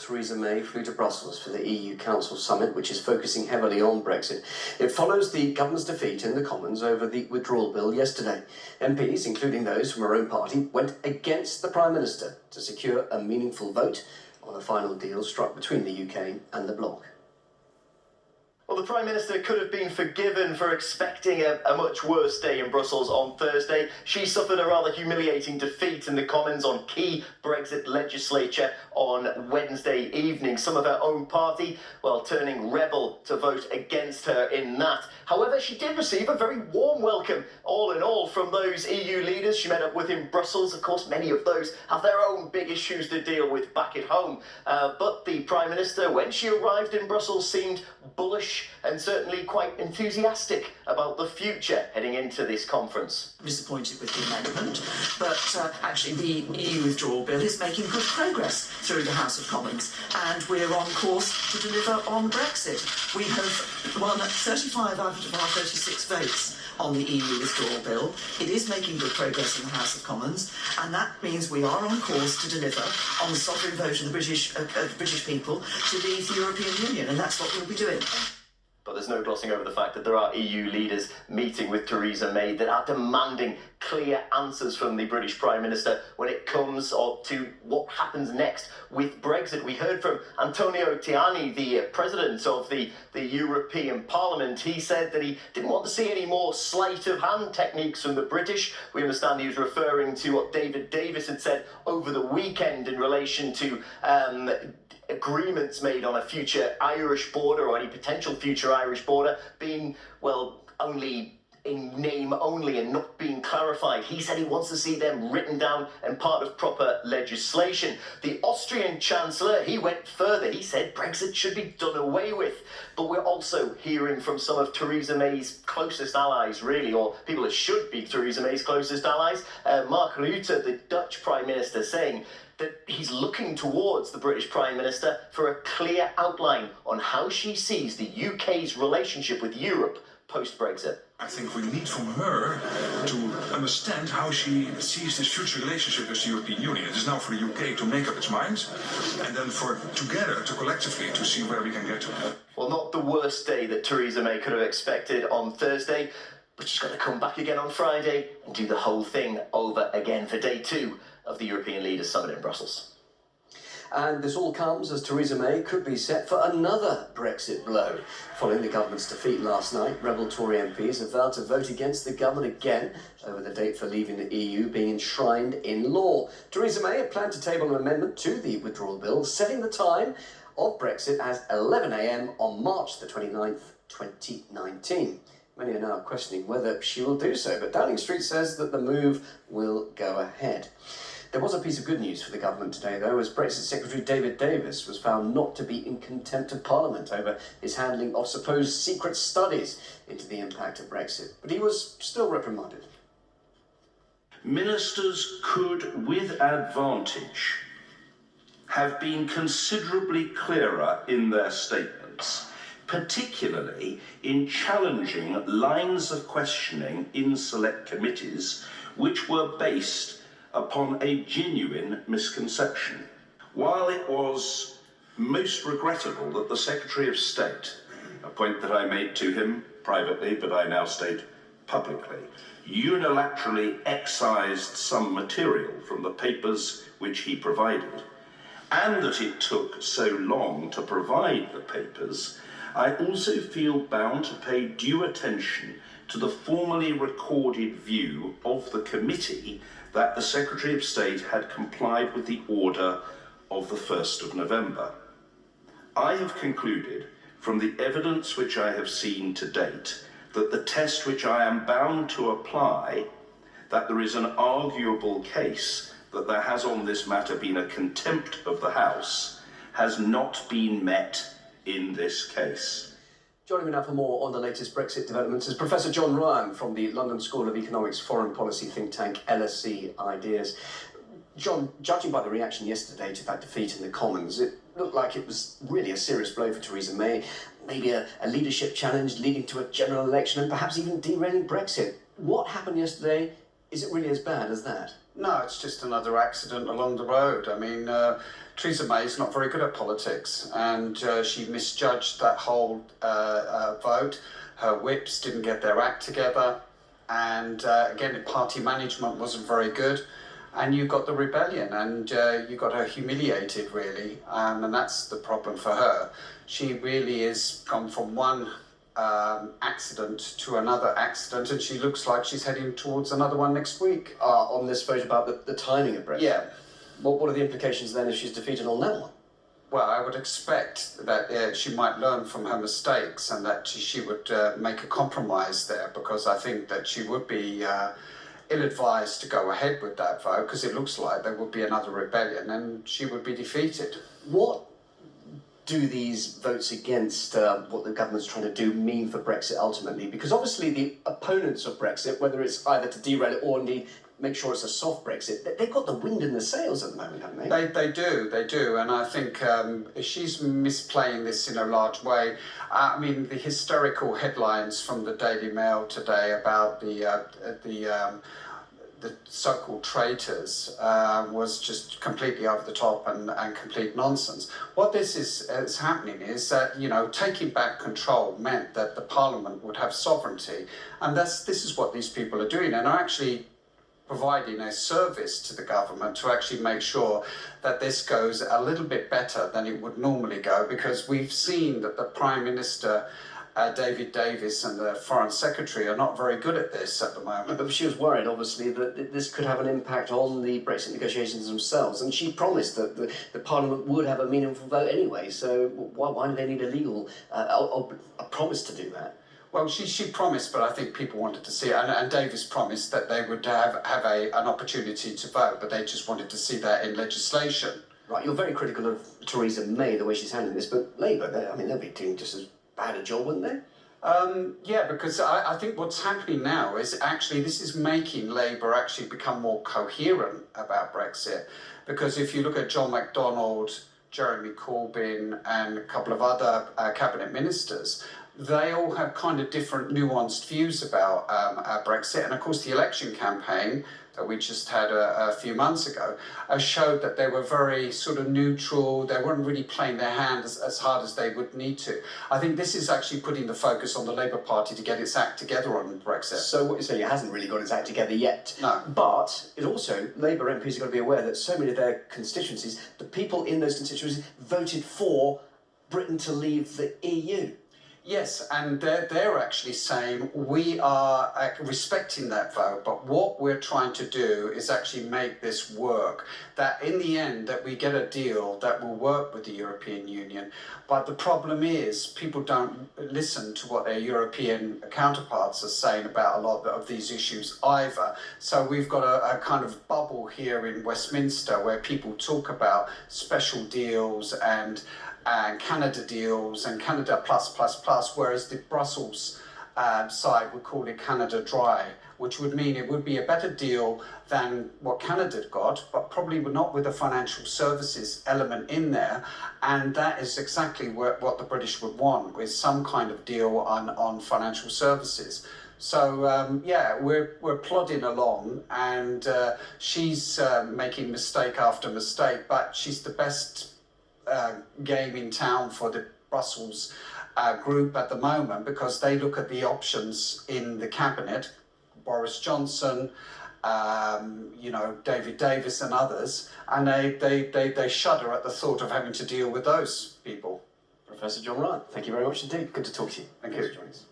Theresa May flew to Brussels for the EU Council summit, which is focusing heavily on Brexit. It follows the government's defeat in the Commons over the withdrawal bill yesterday. MPs, including those from her own party, went against the Prime Minister to secure a meaningful vote on a final deal struck between the UK and the bloc. Well, the Prime Minister could have been forgiven for expecting a much worse day in Brussels on Thursday. She suffered a rather humiliating defeat in the Commons on key Brexit legislature on Wednesday evening. Some of her own party, well, turning rebel to vote against her in that. However, she did receive a very warm welcome, all in all, from those EU leaders she met up with in Brussels. Of course, many of those have their own big issues to deal with back at home. But the Prime Minister, when she arrived in Brussels, seemed bullish and certainly quite enthusiastic about the future heading into this conference. Disappointed with the amendment, but actually the EU withdrawal bill is making good progress through the House of Commons, and we're on course to deliver on Brexit. We have won 35 out of our 36 votes on the EU withdrawal bill. It is making good progress in the House of Commons, and that means we are on course to deliver on the sovereign vote of the British people to leave the European Union, and that's what we'll be doing. But there's no glossing over the fact that there are EU leaders meeting with Theresa May that are demanding clear answers from the British Prime Minister when it comes to what happens next with Brexit. We heard from Antonio Tajani, the President of the European Parliament. He said that he didn't want to see any more sleight of hand techniques from the British. We understand he was referring to what David Davis had said over the weekend in relation to agreements made on a future Irish border, or any potential future Irish border, being, well, only in name only and not being clarified. He said he wants to see them written down and part of proper legislation. The Austrian Chancellor, he went further. He said Brexit should be done away with. But we're also hearing from some of Theresa May's closest allies, really, or people that should be Theresa May's closest allies. Mark Rutte, the Dutch Prime Minister, saying that he's looking towards the British Prime Minister for a clear outline on how she sees the UK's relationship with Europe post-Brexit. I think we need from her to understand how she sees this future relationship with the European Union. It is now for the UK to make up its mind, and then for together, to collectively, to see where we can get to. Well, not the worst day that Theresa May could have expected on Thursday, but she's got to come back again on Friday and do the whole thing over again for day 2 of the European Leaders Summit in Brussels. And this all comes as Theresa May could be set for another Brexit blow. Following the government's defeat last night, rebel Tory MPs have vowed to vote against the government again over the date for leaving the EU being enshrined in law. Theresa May had planned to table an amendment to the withdrawal bill, setting the time of Brexit as 11 a.m. on March the 29th, 2019. Many are now questioning whether she will do so, but Downing Street says that the move will go ahead. There was a piece of good news for the government today, though, as Brexit Secretary David Davis was found not to be in contempt of Parliament over his handling of supposed secret studies into the impact of Brexit. But he was still reprimanded. Ministers could, with advantage, have been considerably clearer in their statements, particularly in challenging lines of questioning in select committees which were based upon a genuine misconception. While it was most regrettable that the Secretary of State, a point that I made to him privately but I now state publicly, unilaterally excised some material from the papers which he provided, and that it took so long to provide the papers, I also feel bound to pay due attention to the formally recorded view of the committee that the Secretary of State had complied with the order of the 1st of November. I have concluded, from the evidence which I have seen to date, that the test which I am bound to apply, that there is an arguable case that there has on this matter been a contempt of the House, has not been met in this case. Joining me now for more on the latest Brexit developments is Professor John Ryan from the London School of Economics foreign policy think tank LSE Ideas. John, judging by the reaction yesterday to that defeat in the Commons, it looked like it was really a serious blow for Theresa May, maybe a leadership challenge leading to a general election and perhaps even derailing Brexit. What happened yesterday? Is it really as bad as that? No, it's just another accident along the road. I mean, Theresa May is not very good at politics, and she misjudged that whole vote. Her whips didn't get their act together, and again, party management wasn't very good. And you got the rebellion, and you got her humiliated, really, and that's the problem for her. She really is gone from one accident to another accident, and she looks like she's heading towards another one next week. On this vote about the timing of Brexit. Yeah. What are the implications then if she's defeated on that one? Well, I would expect that she might learn from her mistakes and that she would make a compromise there, because I think that she would be ill-advised to go ahead with that vote, because it looks like there would be another rebellion and she would be defeated. What do these votes against what the government's trying to do mean for Brexit ultimately? Because obviously the opponents of Brexit, whether it's either to derail it or indeed make sure it's a soft Brexit, they've got the wind in the sails at the moment, haven't they? They do, and I think she's misplaying this in a large way. I mean, the hysterical headlines from the Daily Mail today about the so-called traitors was just completely over the top and complete nonsense. What this is happening is that, you know, taking back control meant that the Parliament would have sovereignty, and this is what these people are doing, and are actually providing a service to the government to actually make sure that this goes a little bit better than it would normally go, because we've seen that the Prime Minister, David Davis, and the Foreign Secretary are not very good at this at the moment. But she was worried, obviously, that this could have an impact on the Brexit negotiations themselves, and she promised that the Parliament would have a meaningful vote anyway, so why do they need a legal a promise to do that? Well, she promised, but I think people wanted to see it. And Davis promised that they would have an opportunity to vote, but they just wanted to see that in legislation. Right, you're very critical of Theresa May, the way she's handling this, but Labour, they'll be doing just as bad a job, wouldn't they? Yeah, because I think what's happening now is actually this is making Labour actually become more coherent about Brexit. Because if you look at John MacDonald, Jeremy Corbyn, and a couple of other cabinet ministers, they all have kind of different nuanced views about Brexit. And of course, the election campaign that we just had a few months ago showed that they were very sort of neutral. They weren't really playing their hand as hard as they would need to. I think this is actually putting the focus on the Labour Party to get its act together on Brexit. So what you're saying, it hasn't really got its act together yet. No. But it also, Labour MPs have got to be aware that so many of their constituencies, the people in those constituencies voted for Britain to leave the EU. Yes, and they're actually saying we are respecting that vote, but what we're trying to do is actually make this work. That in the end, that we get a deal that will work with the European Union. But the problem is people don't listen to what their European counterparts are saying about a lot of these issues either. So we've got a kind of bubble here in Westminster where people talk about special deals and Canada deals and Canada plus, whereas the Brussels side would call it Canada dry, which would mean it would be a better deal than what Canada got, but probably not with a financial services element in there. And that is exactly what the British would want, with some kind of deal on financial services. So yeah, we're plodding along, and she's making mistake after mistake, but she's the best game in town for the Brussels group at the moment, because they look at the options in the cabinet, Boris Johnson, you know, David Davis and others, and they shudder at the thought of having to deal with those people. Professor John Ryan, thank you very much indeed. Good to talk to you. Thank Thanks you. for joining us.